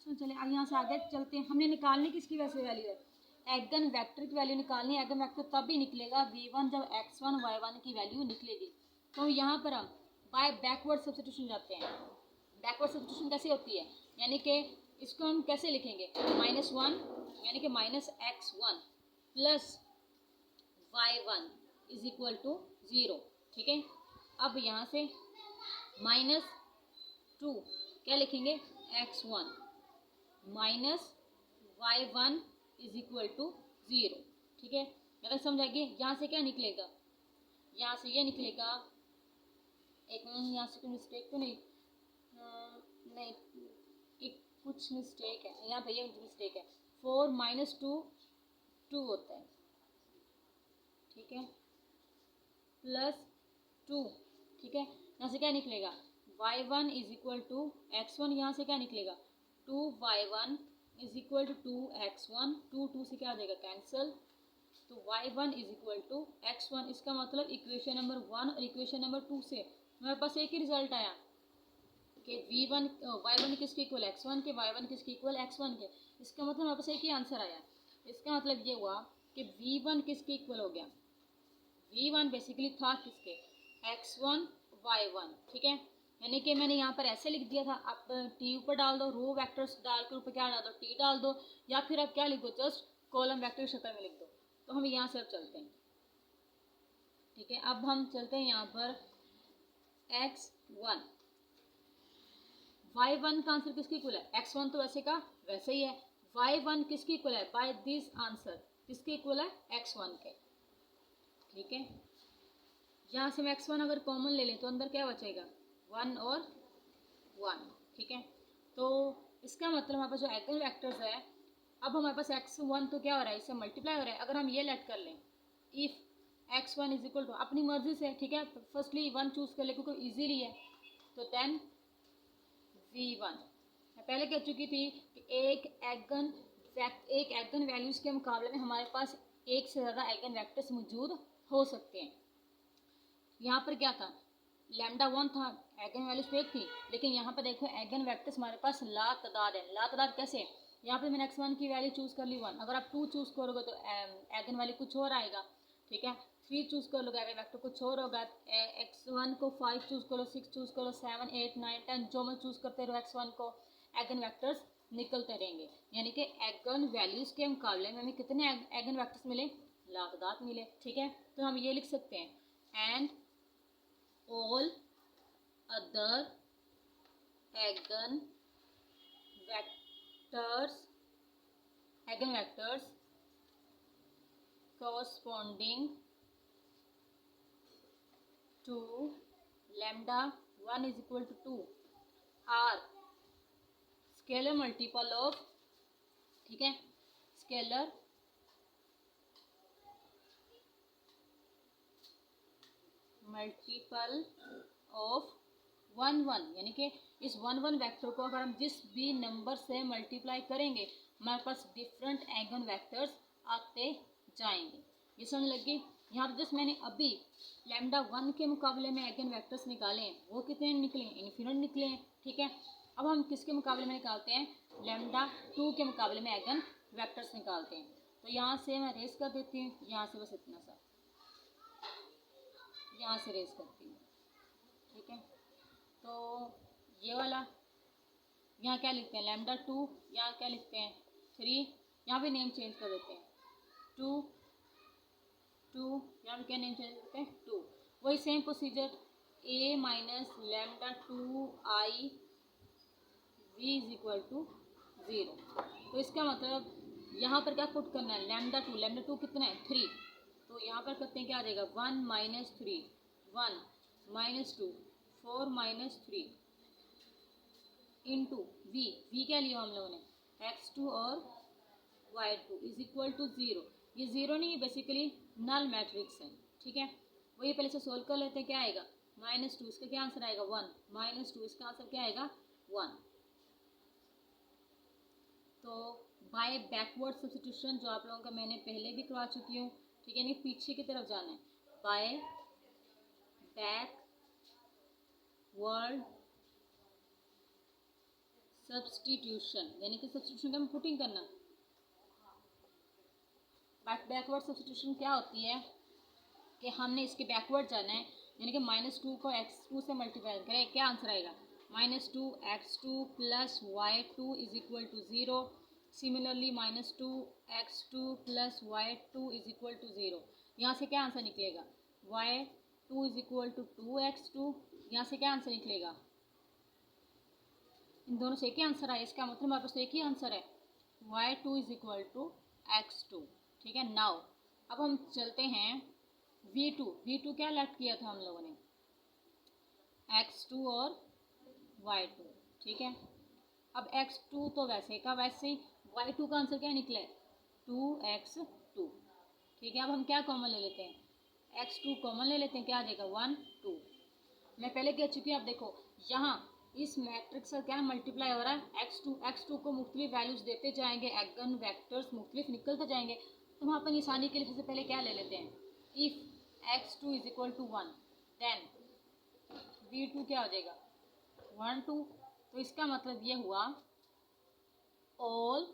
चले यहाँ से आगे चलते हैं। हमने निकालनी किसकी वैसे वैल्यू है, एगन वेक्टर की वैल्यू निकालनी है। एगन वेक्टर तभी निकलेगा v1 जब x1 y1 की वैल्यू निकलेगी। तो यहाँ पर हम बाय बैकवर्ड सब्स्टिट्यूशन जाते हैं। बैकवर्ड सब्स्टिट्यूशन कैसे होती है, यानी कि इसको हम कैसे लिखेंगे, -1 यानी कि -x1 plus y1 is equal to 0। ठीक है, अब यहाँ से -2 क्या लिखेंगे, x1 minus y1 is equal to 0। ठीक है, अगर समझ आएगी। यहाँ से क्या निकलेगा, यहाँ से ये निकलेगा, एक मिनट यहाँ से कोई मिस्टेक तो नहीं, नहीं एक कुछ मिस्टेक है यहाँ पे, ये मिस्टेक है। 4 - 2 2 होता है। ठीक है, प्लस 2। ठीक है, यहाँ से क्या निकलेगा, y1 is equal to x1, यहाँ से क्या निकलेगा 2y1 is equal to 2x1, 2 से क्या आ जाएगा कैंसिल, तो y1 is equal to x1। इसका मतलब इक्वेशन नंबर 1 और इक्वेशन नंबर 2 से हमारे पास एक ही रिजल्ट आया कि v1 y1 किसके इक्वल x1 के, y1 किसके इक्वल x1 के। इसका मतलब हमारे पास एक ही आंसर आया। इसका मतलब ये हुआ कि v1 किसके इक्वल हो गया, v1 बेसिकली था किसके, x1 y1। ठीक है, यानी कि मैंने यहाँ पर ऐसे लिख दिया था, आप टी ऊपर डाल दो, रो वेक्टर्स डाल के ऊपर क्या डाल दो, टी डाल दो, या फिर आप क्या लिख दो, जस्ट कॉलम वेक्टर शक्ल में लिख दो। तो हम यहाँ से अब चलते हैं। ठीक है, अब हम चलते हैं यहाँ पर x1 y1 का आंसर किसकी इक्वल है, x1 तो वैसे का वैसे ही है, y1 किसकी इक्वल है, बाय दिस आंसर किसके इक्वल है, x1 के। ठीक है, यहाँ से हम x1 अगर कॉमन ले लें तो अंदर क्या बचेगा, 1 और 1। ठीक है, तो इसका मतलब हमारे पास जो एगन वेक्टर्स है, अब हमारे पास x1 तो क्या हो रहा है, इससे मल्टीप्लाई हो रहा है। अगर हम ये लेट कर लें, if x1 is equal to, अपनी मर्जी से, ठीक है, फर्स्टली 1 चूज कर ले क्योंकि इजीली है, तो देन v1। मैं पहले कह चुकी थी कि एक एगन वैल्यूज के मुकाबले में हमारे पास एक से ज़्यादा एगन वेक्टर्स मौजूद हो सकते हैं। यहाँ पर क्या था, λ1 था, एगन वैल्यूज तो एक थी, लेकिन यहाँ पर देखो एगन वेक्टर्स हमारे पास ला तादाद है। ला तादाद कैसे, यहाँ पर मैंने x1 की वैल्यू चूज़ कर ली 1, अगर आप 2 चूज़ करोगे तो एगन वैल्यू कुछ और आएगा। ठीक है, 3 चूज़ कर लोगे एगन वेक्टर कुछ और होगा, x1 को 5 चूज़ करो, 6 चूज़ करो, 7 8 9 10 जो मैं चूज़ करते रहो x1 को, एगन वेक्टर्स निकलते रहेंगे। यानी कि एगन वैल्यूज़ के मुकाबले में हमें कितने एगन वेक्टर्स मिले, ला तादाद मिले। ठीक है, तो हम ये लिख सकते हैं, and all other eigenvectors corresponding to λ1 is equal to 2 are scalar multiple of, ठीक है, scalar मल्टीपल ऑफ 1 1, यानी कि इस 1 1 वेक्टर को अगर हम जिस भी नंबर से मल्टीप्लाई करेंगे हमारे पास डिफरेंट एगन वेक्टर्स आते जाएंगे। ये समझ लगी। यहाँ पर जस्ट मैंने अभी λ1 के मुकाबले में एगन वेक्टर्स निकाले हैं, वो कितने निकले हैं, इन्फिनिट निकले हैं। ठीक है, अब हम किसके मुकाबले में निकालते हैं, λ2 के मुकाबले में एगन वेक्टर्स निकालते हैं। तो यहाँ से मैं रेस कर देती हूँ, यहाँ से बस इतना सा, यहाँ से रेस करती हूँ। ठीक है, तो ये वाला यहाँ क्या लिखते हैं, λ2, यहाँ क्या लिखते हैं 3, यहाँ भी नेम चेंज कर देते हैं 2 2, यहाँ भी क्या नेम चेंज करते हैं 2। वही same procedure, a minus λ2i v is equal to 0। तो इसका मतलब यहाँ पर क्या पुट करना है, λ2 कितना है 3, तो यहाँ पर करते हैं क्या आ जाएगा 1 - 3 1 - 2 4 - 3 इंटू v क्या लिया हम लोगों ने x2 और y2 इज इक्वल टू 0। ये 0 नहीं है, बेसिकली नल मैट्रिक्स है। ठीक है, वही पहले से सोल्व कर लेते हैं, क्या आएगा -2, इसका क्या आंसर आएगा 1 -2, इसका आंसर क्या आएगा 1। तो बाय बैकवर्ड सब्स्टिट्यूशन जो आप लोगों का मैंने पहले भी करवा चुकी हूँ, ठीक है, नहीं पीछे की तरफ जाना है, बाय बैकवर्ड सब्सटीट्यूशन, यानी कि सब्सटीट्यूशन का हम पुटिंग करना। बैकवर्ड सब्सटीट्यूशन क्या होती है कि हमने इसके बैकवर्ड जाना है, यानी कि -2 को x2 से मल्टीप्लाई करें, क्या आंसर आएगा? -2x2 plus y2 is equal to 0। Similarly -2x2 plus y2 is equal to 0। यहाँ से क्या आंसर निकलेगा? y2 is equal to 2x2। यहाँ से क्या आंसर निकलेगा? इन दोनों से एक ही आंसर आया, इसका मतलब हमारे पास एक ही आंसर है, y2 is equal to x2। ठीक है। नाउ अब हम चलते हैं v2 क्या लेफ्ट किया था हम लोगों ने? x2 और y2। ठीक है। अब x2 तो वैसे का वैसे ही, y2 का आंसर क्या निकला है? 2x2। ठीक है। अब हम क्या कॉमन ले लेते हैं? x2 कॉमन ले लेते हैं, क्या आ जाएगा? 1 2। मैं पहले कह चुकी हूँ, आप देखो यहाँ इस मैट्रिक्स का क्या मल्टीप्लाई हो रहा है? x2 को मुख्तलिफ वैल्यूज देते जाएंगे, एगन वेक्टर्स मुख्तलिफ निकलते जाएंगे। तो हम अपन आसानी के लिए सबसे पहले क्या ले लेते हैं? If x2 is equal to 1 then v2 क्या हो जाएगा? 1 2। तो इसका मतलब ये हुआ all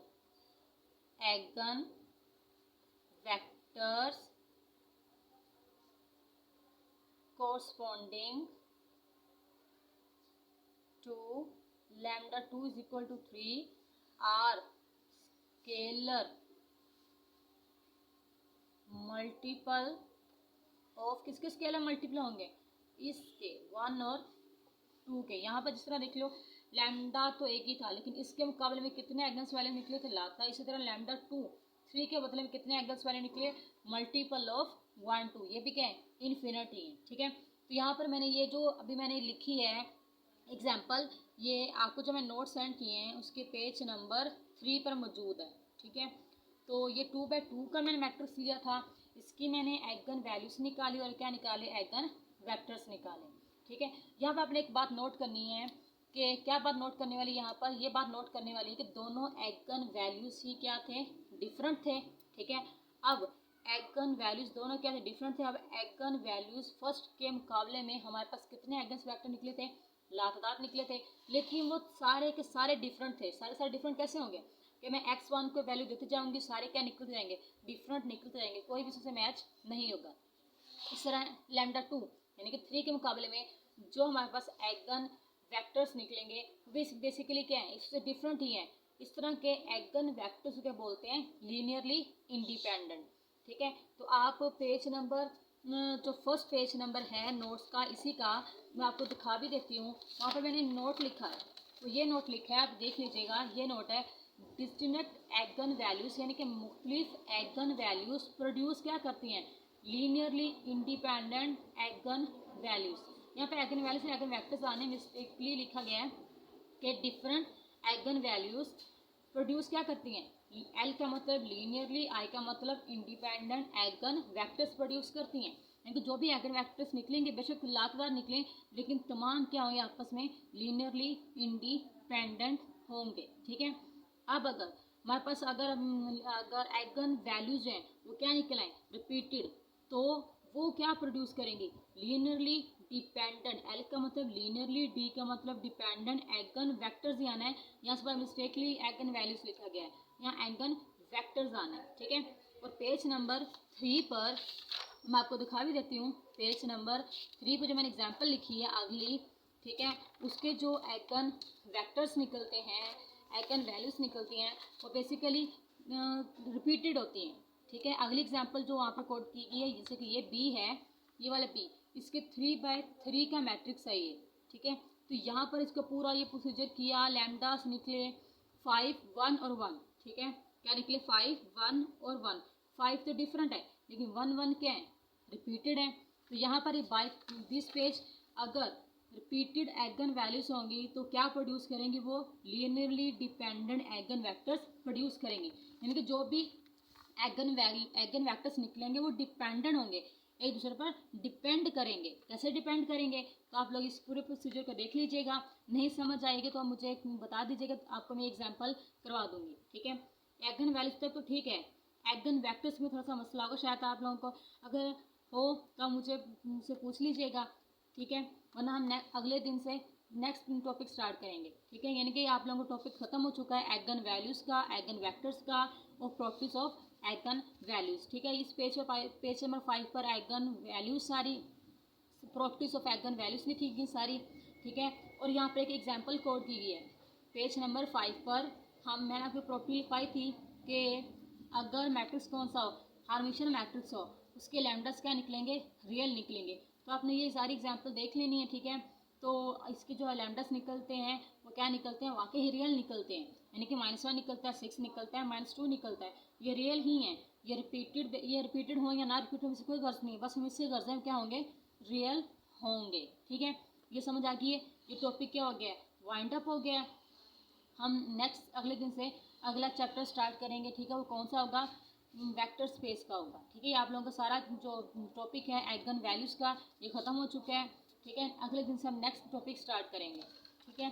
eigenvectors corresponding to lambda 2 is equal to 3 are scalar multiple of किसके स्केलर मल्टीपल होंगे? इसके 1 और 2 के। यहाँ पर जिस तरह देख लो, लैम्डा तो एक ही था लेकिन इसके मुकाबले में कितने एगन्स वैल्यू निकले थे? लाता। इसी तरह लैम्डा 2 3 के बदले में कितने एगन्स वैल्यू निकले? Multiple of 1 2। ये भी क्या है? इन्फिनिटी है। ठीक है। तो यहाँ पर मैंने ये जो अभी मैंने लिखी है एग्जाम्पल, ये आपको जो मैं नोट सेंड किए हैं उसके पेज नंबर 3 पर मौजूद है। ठीक है। तो ये 2/2 का मैंने मैट्रिक्स लिया था, इसकी मैंने एगन वैल्यूज निकाली और क्या निकाले? एगन वेक्टर्स निकाले। ठीक है। यहाँ पर आपने एक बात नोट करनी है कि क्या बात नोट करने वाली? यहाँ पर ये बात नोट करने वाली है कि दोनों एगन वैल्यूज ही क्या थे? डिफरेंट थे। ठीक है। अब एगन वैल्यूज दोनों क्या थे? डिफरेंट थे। अब एगन वैल्यूज फर्स्ट के मुकाबले में हमारे पास कितने एगन वेक्टर निकले थे? लातादार निकले थे, लेकिन वो सारे के सारे डिफरेंट थे। सारे डिफरेंट कैसे होंगे कि मैं x1 को वैल्यू देते जाऊंगी, सारे क्या निकलते जाएंगे? डिफरेंट निकलते जाएंगे, कोई भी उससे मैच नहीं होगा। इस तरह लैम्डा 2 यानी कि 3 के मुकाबले में जो हमारे पास एगन वेक्टर्स निकलेंगे वे बेसिकली क्या है? इससे डिफरेंट ही है। इस तरह के एगन वेक्टर्स क्या बोलते हैं? Linearly independent. ठीक है। तो आप पेज नंबर जो फर्स्ट पेज नंबर है नोट्स का, इसी का मैं आपको दिखा भी देती हूँ। वहाँ पर मैंने नोट लिखा है, तो ये नोट लिखा है, आप देख लीजिएगा। ये नोट है डिस्टिंक्ट एगन वैल्यूज, यानी कि मुख्तलिफ एगन वैल्यूज प्रोड्यूस क्या करती हैं? Linearly independent eigenvalues. यहाँ पे एगन वैल्यूज एगन वेक्टर्स आने मिस्टेकली लिखा गया है कि डिफरेंट एगन वैल्यूज प्रोड्यूस क्या करती हैं? एल का मतलब लीनियरली, आई का मतलब इंडिपेंडेंट एगन वेक्टर्स प्रोड्यूस करती हैं। यानी कि जो भी एगन वेक्टर्स निकलेंगे बेशक लातदार निकलें, लेकिन तमाम क्या होंगे? आपस में लीनियरली इंडिपेंडेंट होंगे। ठीक है। अब अगर हमारे पास अगर एगन वैल्यूज हैं वो क्या निकल आए? रिपीटेड, तो वो क्या प्रोड्यूस करेंगी? Linearly dependent. एल का मतलब लीनियरली, डी का मतलब डिपेंडेंट एगन वेक्टर्स ही आना है। यहाँ पर मिस्टेकली एगन वैल्यूज लिखा गया है, यहाँ एगन वेक्टर्स आना है। ठीक है। और पेज नंबर 3 पर मैं आपको दिखा भी देती हूँ। पेज नंबर 3 पर जो मैंने एग्जाम्पल लिखी है अगली, ठीक है, उसके जो एगन वेक्टर्स निकलते हैं, एगन वैल्यूज निकलती हैं, वो बेसिकली रिपीटेड होती हैं। ठीक है। अगली एग्जांपल जो वहाँ पर कोड की गई है, जैसे कि ये बी है, ये वाला बी, इसके 3/3 का मैट्रिक्स है ये। ठीक है। तो यहाँ पर इसका पूरा ये प्रोसीजर किया, लैम्डास निकले 5 1 और 1। ठीक है। क्या निकले? 5 1 और 1। 5 तो डिफरेंट है लेकिन 1 1 क्या है? रिपीटेड है। तो यहाँ पर बाय दिस पेज अगर रिपीटेड एगन वैल्यूज होंगी तो क्या प्रोड्यूस करेंगी? वो लीनियरली डिपेंडेंट एगन वेक्टर्स प्रोड्यूस करेंगी। यानी कि जो भी एगन वेक्टर्स निकलेंगे वो डिपेंडेंट होंगे, एक दूसरे पर डिपेंड करेंगे। कैसे डिपेंड करेंगे? तो आप लोग इस पूरे प्रोसीजर को देख लीजिएगा। नहीं समझ आएगी तो आप मुझे बता दीजिएगा, आपको मैं एग्जांपल करवा दूंगी। ठीक है। एगन वैल्यूज तक तो ठीक है, एगन वेक्टर्स में थोड़ा सा मसला होगा शायद आप लोगों को, अगर हो तो मुझसे पूछ लीजिएगा। ठीक है। वरना हम अगले दिन से नेक्स्ट टॉपिक स्टार्ट करेंगे, ठीक है। यानी कि आप लोगों को टॉपिक खत्म हो चुका है एगन वैल्यूज़ का, एगन वेक्टर्स का और प्रॉपर्टीज ऑफ एगन वैल्यूज़, ठीक है। इस पेज नंबर 5 पर एगन वैल्यूज सारी, प्रॉपर्टीज ऑफ एगन वैल्यूज लिखी गई सारी, ठीक है। और यहाँ पर एक एग्जाम्पल कोड दी गई है पेज नंबर 5 पर। मैंने आपको प्रॉपर्टी लिखवाई थी कि अगर मैट्रिक्स कौन सा हो, हार्मिशन मैट्रिक्स हो, उसके लैम्डास क्या निकलेंगे, रियल निकलेंगे। तो आपने ये सारी एग्जाम्पल देख लेनी है, ठीक है। तो इसके जो लैम्डास निकलते हैं वो क्या निकलते हैं, वाकई ही रियल निकलते हैं। यानी कि -1 निकलता है, 6 निकलता है, -2 निकलता है, ये रियल ही है। ये रिपीटेड हो या ना रिपीट हो, कोई गर्ज नहीं, बस हम इससे गर्ज हैं क्या होंगे, रियल होंगे, ठीक है। ये समझ आ गई है। ये टॉपिक क्या हो गया, वाइंड अप हो गया। हम नेक्स्ट अगले दिन से अगला चैप्टर स्टार्ट करेंगे, ठीक है। वो कौन सा होगा, वेक्टर स्पेस का होगा, ठीक है। आप लोगों का सारा जो टॉपिक है एगन वैल्यूज़ का ये ख़त्म हो चुका है, ठीक है। अगले दिन से हम नेक्स्ट टॉपिक स्टार्ट करेंगे, ठीक है।